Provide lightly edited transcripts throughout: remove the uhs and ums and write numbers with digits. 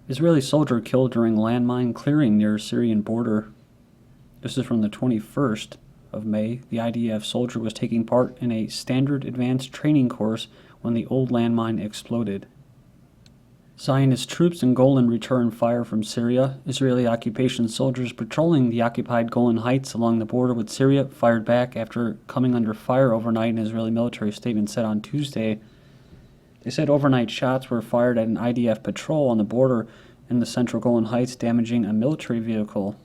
Israeli soldier killed during landmine clearing near Syrian border. This is from the 21st of May. The IDF soldier was taking part in a standard advanced training course when the old landmine exploded. Zionist troops in Golan returned fire from Syria. Israeli occupation soldiers patrolling the occupied Golan Heights along the border with Syria fired back after coming under fire overnight, an Israeli military statement said on Tuesday. They said overnight shots were fired at an IDF patrol on the border in the central Golan Heights, damaging a military vehicle.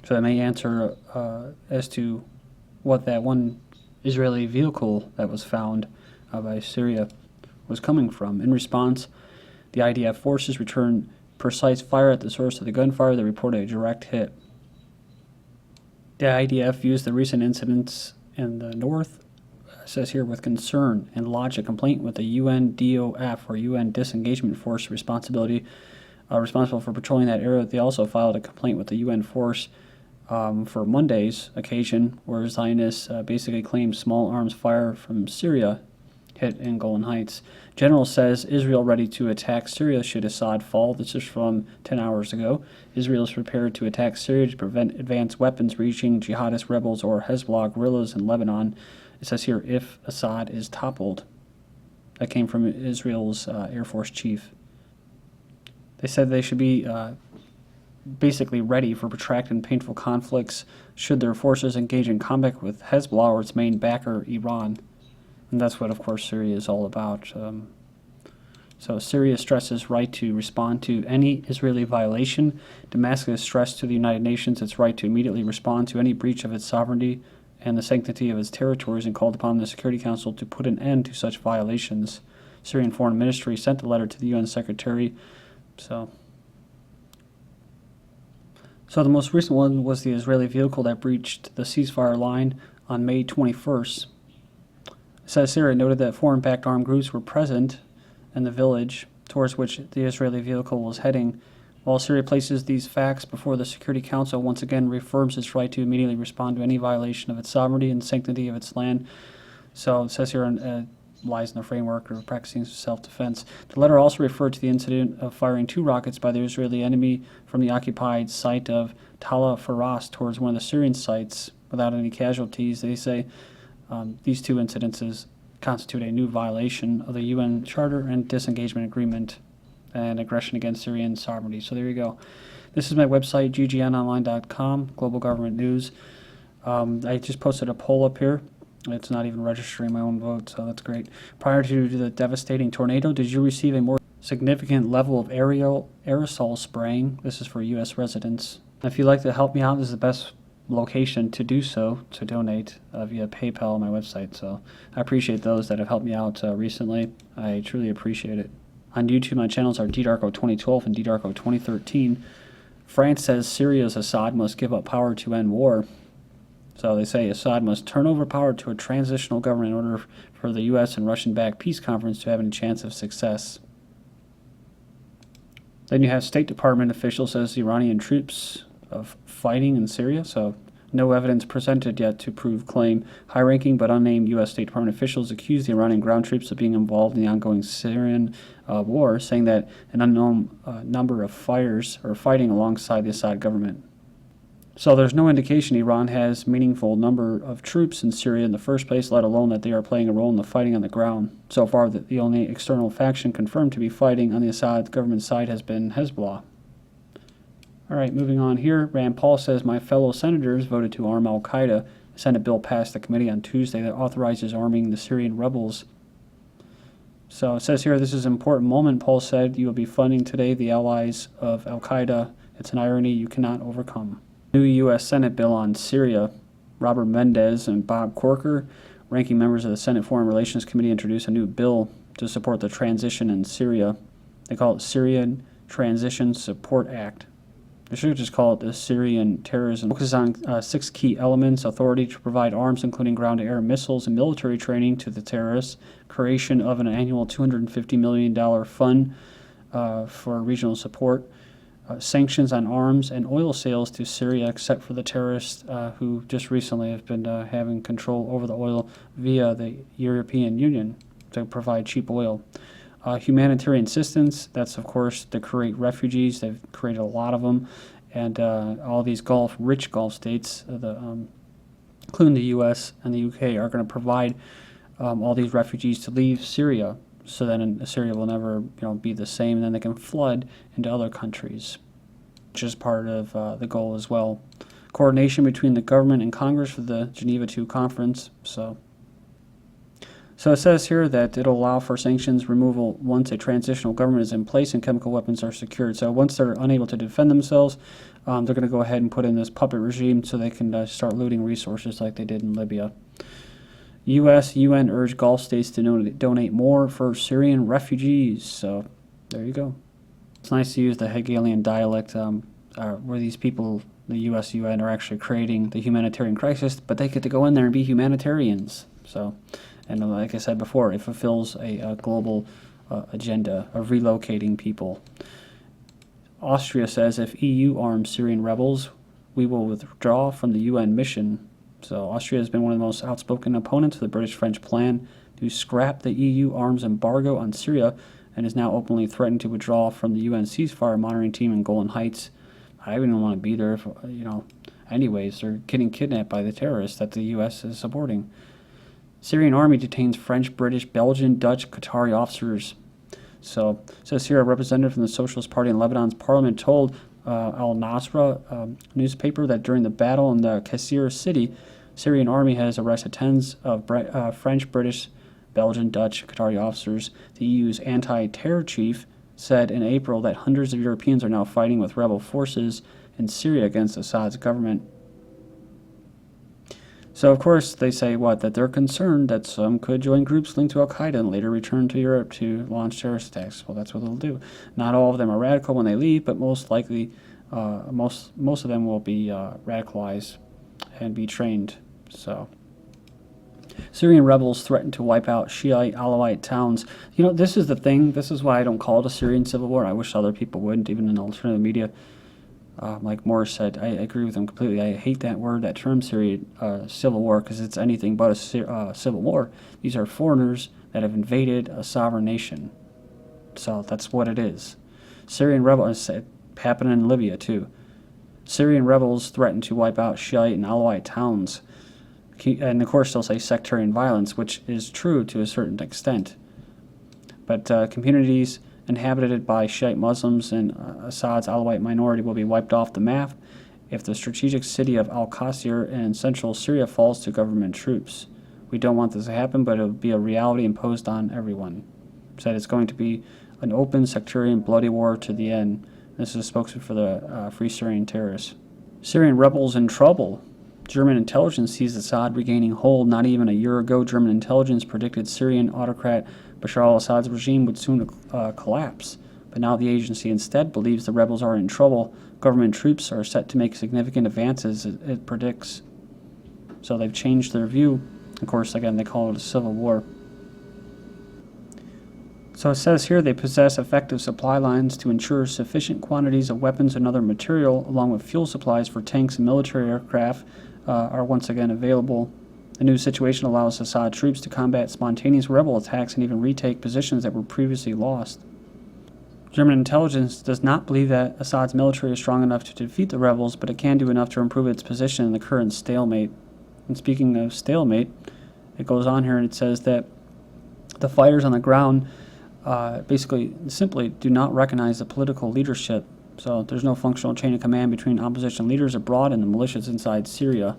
So that may answer as to what that one Israeli vehicle that was found by Syria was coming from. In response, the IDF forces returned precise fire at the source of the gunfire that reported a direct hit. The IDF used the recent incidents in the north, says here, with concern and lodged a complaint with the UNDOF, or UN Disengagement Force, responsible for patrolling that area. They also filed a complaint with the UN force for Monday's occasion, where Zionists basically claimed small arms fire from Syria hit in Golan Heights. General says Israel ready to attack Syria should Assad fall. This is from 10 hours ago. Israel is prepared to attack Syria to prevent advanced weapons reaching jihadist rebels or Hezbollah guerrillas in Lebanon. It says here, if Assad is toppled. That came from Israel's Air Force chief. They said they should be basically ready for protracted and painful conflicts should their forces engage in combat with Hezbollah or its main backer, Iran. And that's what, of course, Syria is all about. So Syria stresses right to respond to any Israeli violation. Damascus stressed to the United Nations its right to immediately respond to any breach of its sovereignty and the sanctity of its territories, and called upon the Security Council to put an end to such violations. Syrian Foreign Ministry sent a letter to the UN Secretary. So the most recent one was the Israeli vehicle that breached the ceasefire line on May 21st. It says Syria noted that foreign-backed armed groups were present in the village towards which the Israeli vehicle was heading. While Syria places these facts before the Security Council, once again reaffirms its right to immediately respond to any violation of its sovereignty and sanctity of its land. So it says here lies in the framework of practicing self-defense. The letter also referred to the incident of firing 2 rockets by the Israeli enemy from the occupied site of Tala Faras towards one of the Syrian sites without any casualties. They say these 2 incidences constitute a new violation of the UN Charter and Disengagement Agreement and aggression against Syrian sovereignty. So there you go. This is my website, ggnonline.com, Global Government News. I just posted a poll up here. It's not even registering my own vote, so that's great. Prior to the devastating tornado, did you receive a more significant level of aerosol spraying? This is for U.S. residents. If you'd like to help me out, this is the best location to do so, to donate via PayPal on my website. So I appreciate those that have helped me out recently. I truly appreciate it. On YouTube, my channels are DDarko 2012 and DDarko 2013. France says Syria's Assad must give up power to end war. So they say Assad must turn over power to a transitional government in order for the U.S. and Russian-backed peace conference to have any chance of success. Then you have State Department official says the Iranian troops of fighting in Syria. So no evidence presented yet to prove claim. High-ranking but unnamed U.S. State Department officials accuse the Iranian ground troops of being involved in the ongoing Syrian war, saying that an unknown number of fighters are fighting alongside the Assad government. So there's no indication Iran has meaningful number of troops in Syria in the first place, let alone that they are playing a role in the fighting on the ground. So far, the only external faction confirmed to be fighting on the Assad government side has been Hezbollah. All right, moving on here. Rand Paul says, my fellow senators voted to arm Al-Qaeda. A Senate bill passed the committee on Tuesday that authorizes arming the Syrian rebels. So it says here, this is an important moment. Paul said, you will be funding today the allies of Al-Qaeda. It's an irony you cannot overcome. New U.S. Senate bill on Syria. Robert Mendez and Bob Corker, ranking members of the Senate Foreign Relations Committee, introduced a new bill to support the transition in Syria. They call it Syrian Transition Support Act. They should just call it the Syrian Terrorism. It focuses on 6 key elements: authority to provide arms, including ground-to-air missiles and military training to the terrorists, creation of an annual $250 million fund for regional support, sanctions on arms and oil sales to Syria, except for the terrorists who just recently have been having control over the oil via the European Union to provide cheap oil. Humanitarian assistance, that's of course to create refugees. They've created a lot of them. And all these rich Gulf states, including the U.S. and the U.K., are going to provide all these refugees to leave Syria, so then Syria will never, be the same. And then they can flood into other countries, which is part of the goal as well. Coordination between the government and Congress for the Geneva II conference. So it says here that it'll allow for sanctions removal once a transitional government is in place and chemical weapons are secured. So once they're unable to defend themselves, they're going to go ahead and put in this puppet regime so they can start looting resources like they did in Libya. U.S. UN urged Gulf states to donate more for Syrian refugees. So there you go. It's nice to use the Hegelian dialect where these people, the U.S. UN, are actually creating the humanitarian crisis, but they get to go in there and be humanitarians. So, and like I said before, it fulfills a global agenda of relocating people. Austria says if EU arms Syrian rebels, we will withdraw from the UN mission. So Austria has been one of the most outspoken opponents of the British-French plan to scrap the EU arms embargo on Syria, and is now openly threatened to withdraw from the UN ceasefire monitoring team in Golan Heights. I don't even want to be there if, anyways, they're getting kidnapped by the terrorists that the U.S. is supporting. Syrian army detains French, British, Belgian, Dutch, Qatari officers. So, it says here, a representative from the Socialist Party in Lebanon's parliament told Al-Nasra newspaper that during the battle in the Qusayr city, Syrian army has arrested tens of French, British, Belgian, Dutch, Qatari officers. The EU's anti-terror chief said in April that hundreds of Europeans are now fighting with rebel forces in Syria against Assad's government. So, of course, they say, that they're concerned that some could join groups linked to Al-Qaeda and later return to Europe to launch terrorist attacks. Well, that's what they'll do. Not all of them are radical when they leave, but most likely, most of them will be radicalized and be trained. So, Syrian rebels threaten to wipe out Shiite Alawite towns. This is the thing. This is why I don't call it a Syrian civil war. I wish other people wouldn't, even in alternative media. Like Morris said, I agree with him completely. I hate that word, that term, Syrian civil war, because it's anything but a civil war. These are foreigners that have invaded a sovereign nation. So that's what it is. Syrian rebels, happening in Libya too. Syrian rebels threaten to wipe out Shiite and Alawite towns. And of course they'll say sectarian violence, which is true to a certain extent. But communities inhabited by Shiite Muslims and Assad's Alawite minority will be wiped off the map if the strategic city of al-Qusseir in central Syria falls to government troops. We don't want this to happen, but it will be a reality imposed on everyone. Said it's going to be an open, sectarian, bloody war to the end. This is a spokesman for the Free Syrian terrorists. Syrian rebels in trouble. German intelligence sees Assad regaining hold. Not even a year ago, German intelligence predicted Syrian autocrat Bashar al-Assad's regime would soon collapse. But now the agency instead believes the rebels are in trouble. Government troops are set to make significant advances, it predicts. So they've changed their view. Of course, again, they call it a civil war. So it says here they possess effective supply lines to ensure sufficient quantities of weapons and other material, along with fuel supplies for tanks and military aircraft, are once again available. The new situation allows Assad troops to combat spontaneous rebel attacks and even retake positions that were previously lost. German intelligence does not believe that Assad's military is strong enough to defeat the rebels, but it can do enough to improve its position in the current stalemate. And speaking of stalemate, it goes on here and it says that the fighters on the ground simply do not recognize the political leadership. So there's no functional chain of command between opposition leaders abroad and the militias inside Syria.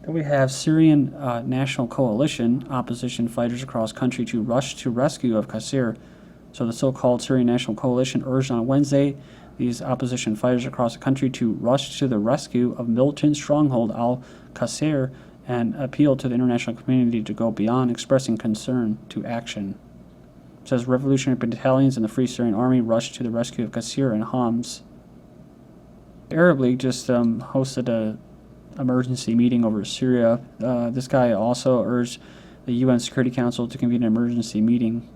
Then we have Syrian National Coalition opposition fighters across country to rush to rescue of Qusayr. So the so-called Syrian National Coalition urged on Wednesday these opposition fighters across the country to rush to the rescue of militant stronghold al-Qusseir and appeal to the international community to go beyond expressing concern to action. It says revolutionary battalions and the Free Syrian Army rushed to the rescue of Qusayr and Homs. The Arab League just hosted a emergency meeting over Syria. This guy also urged the UN Security Council to convene an emergency meeting.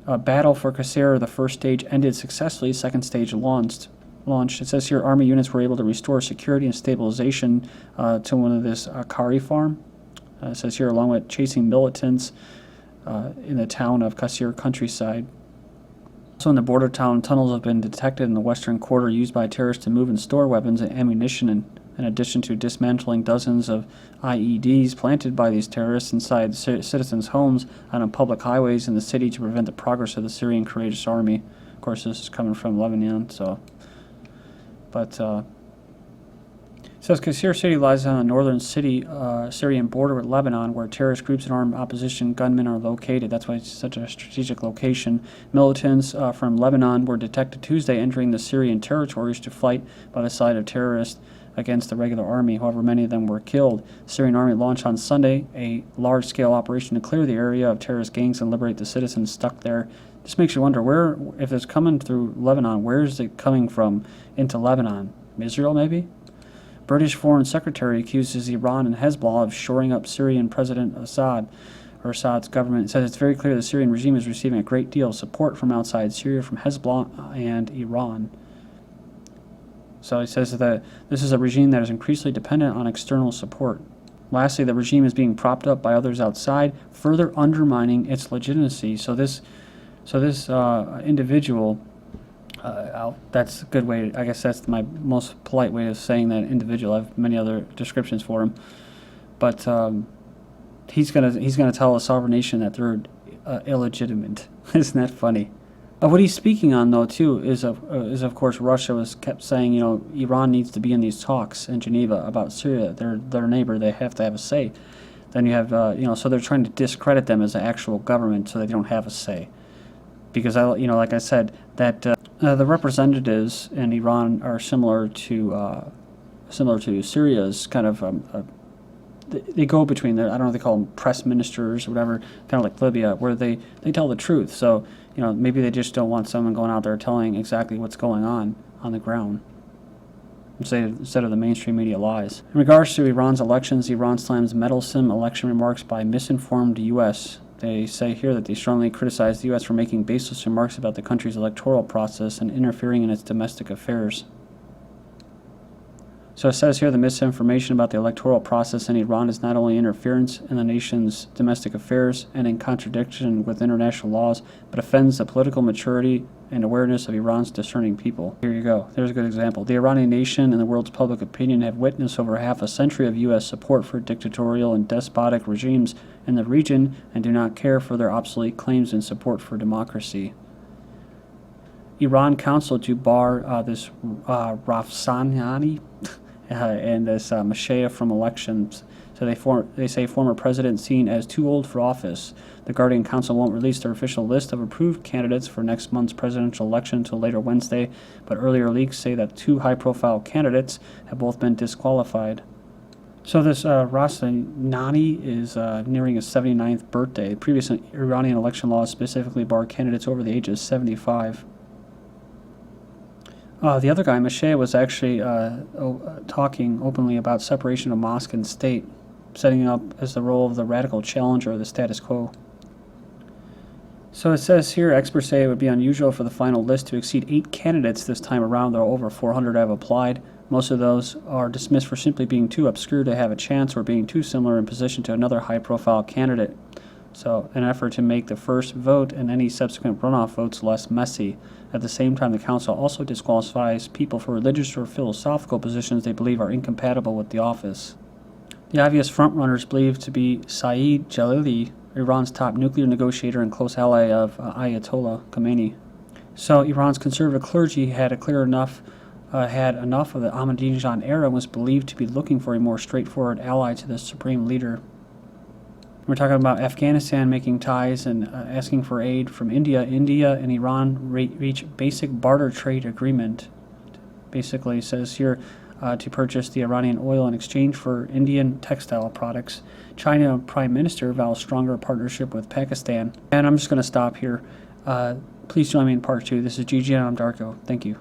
Battle for Qusayr, the first stage ended successfully, second stage launched. It says here army units were able to restore security and stabilization to one of this Qatari farm. It says here along with chasing militants, in the town of Qusayr countryside. Also in the border town, tunnels have been detected in the western quarter used by terrorists to move and store weapons and ammunition, in addition to dismantling dozens of IEDs planted by these terrorists inside citizens' homes and on public highways in the city to prevent the progress of the Syrian courageous army. Of course, this is coming from Lebanon, so. But it says Qusayr city lies on the northern Syrian border with Lebanon, where terrorist groups and armed opposition gunmen are located. That's why it's such a strategic location. Militants from Lebanon were detected Tuesday entering the Syrian territories to fight by the side of terrorists against the regular army. However, many of them were killed. The Syrian army launched on Sunday a large-scale operation to clear the area of terrorist gangs and liberate the citizens stuck there. This makes you wonder, where, if it's coming through Lebanon, where is it coming from into Lebanon? Israel, maybe? British Foreign Secretary accuses Iran and Hezbollah of shoring up Syrian President Assad, or Assad's government. It says it's very clear the Syrian regime is receiving a great deal of support from outside Syria, from Hezbollah and Iran. So he says that this is a regime that is increasingly dependent on external support. Lastly, the regime is being propped up by others outside, further undermining its legitimacy. So this individual, that's a good way. I guess that's my most polite way of saying that individual. I have many other descriptions for him, but he's gonna tell a sovereign nation that they're illegitimate. Isn't that funny? What he's speaking on, though, too, is of course Russia kept saying, Iran needs to be in these talks in Geneva about Syria. They're their neighbor. They have to have a say. Then you have, so they're trying to discredit them as an actual government so they don't have a say. Because like I said, that the representatives in Iran are similar to Syria's kind of. They go between there. I don't know if they call them press ministers or whatever, kind of like Libya, where they tell the truth. So maybe they just don't want someone going out there telling exactly what's going on the ground, instead of the mainstream media lies. In regards to Iran's elections, Iran slams meddlesome election remarks by misinformed U.S. They say here that they strongly criticize the U.S. for making baseless remarks about the country's electoral process and interfering in its domestic affairs. So it says here the misinformation about the electoral process in Iran is not only interference in the nation's domestic affairs and in contradiction with international laws, but offends the political maturity and awareness of Iran's discerning people. Here you go. There's a good example. The Iranian nation and the world's public opinion have witnessed over half a century of U.S. support for dictatorial and despotic regimes in the region and do not care for their obsolete claims in support for democracy. Iran counseled to bar this Rafsanjani and this Mashaya from elections. So they say former president seen as too old for office. The Guardian Council won't release their official list of approved candidates for next month's presidential election until later Wednesday, but earlier leaks say that two high-profile candidates have both been disqualified. So this Rafsanjani is nearing his 79th birthday. Previous Iranian election laws specifically bar candidates over the age of 75. The other guy, Mashaya, was actually talking openly about separation of mosque and state, setting up as the role of the radical challenger of the status quo. So it says here, experts say it would be unusual for the final list to exceed 8 candidates this time around. There are over 400 have applied. Most of those are dismissed for simply being too obscure to have a chance or being too similar in position to another high-profile candidate. So, an effort to make the first vote and any subsequent runoff votes less messy. At the same time, the council also disqualifies people for religious or philosophical positions they believe are incompatible with the office. The obvious frontrunners believed to be Saeed Jalili, Iran's top nuclear negotiator and close ally of Ayatollah Khomeini. So, Iran's conservative clergy had enough of the Ahmadinejad era and was believed to be looking for a more straightforward ally to the supreme leader. We're talking about Afghanistan making ties and asking for aid from India. India and Iran reach basic barter trade agreement. Basically, it says here to purchase the Iranian oil in exchange for Indian textile products. China Prime Minister vows stronger partnership with Pakistan. And I'm just going to stop here. Please join me in part 2. This is GGN. I'm Darko. Thank you.